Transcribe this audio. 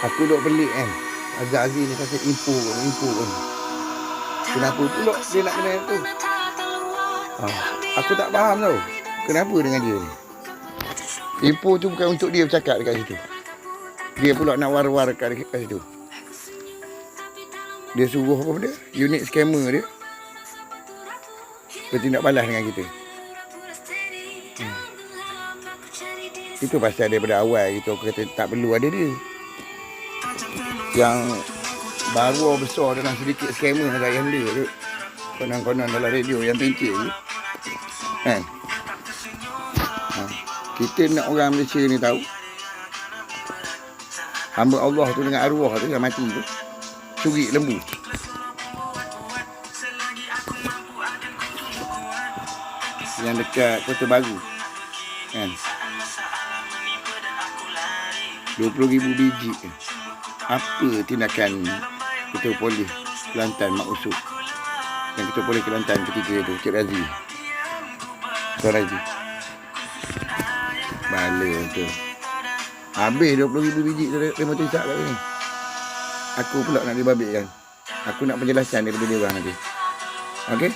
Aku duk pelik kan. Azhar Aziz ni kata info kan. Kenapa pula dia nak kena tu? Aku tak faham tau. Kenapa dengan dia ni? Info tu bukan untuk dia bercakap dekat situ. Dia pula nak war-war dekat situ. Dia suruh apa benda? Unit scammer dia bertindak balas dengan kita. Itu pasal daripada awal itu aku kata tak perlu ada dia. Yang baru besar dalam sedikit scammer agak yang dia tu. Konon-konon dalam radio yang pencet tu. Kan? Kita nak orang Malaysia ni tahu hamba Allah tu dengan arwah tu yang mati tu curi lembu. Yang dekat Kota Baru. Kan? 20,000 biji. Apa tindakan Ketua Polis Kelantan Mak Usuk dan Ketua Polis Kelantan ketiga tu, Cik Razi, Tuan Razi. Bala tu. Habis 20,000 biji tu remote hisap kat sini. Aku pula nak dibabitkan. Aku nak penjelasan daripada dia orang nanti. Okey?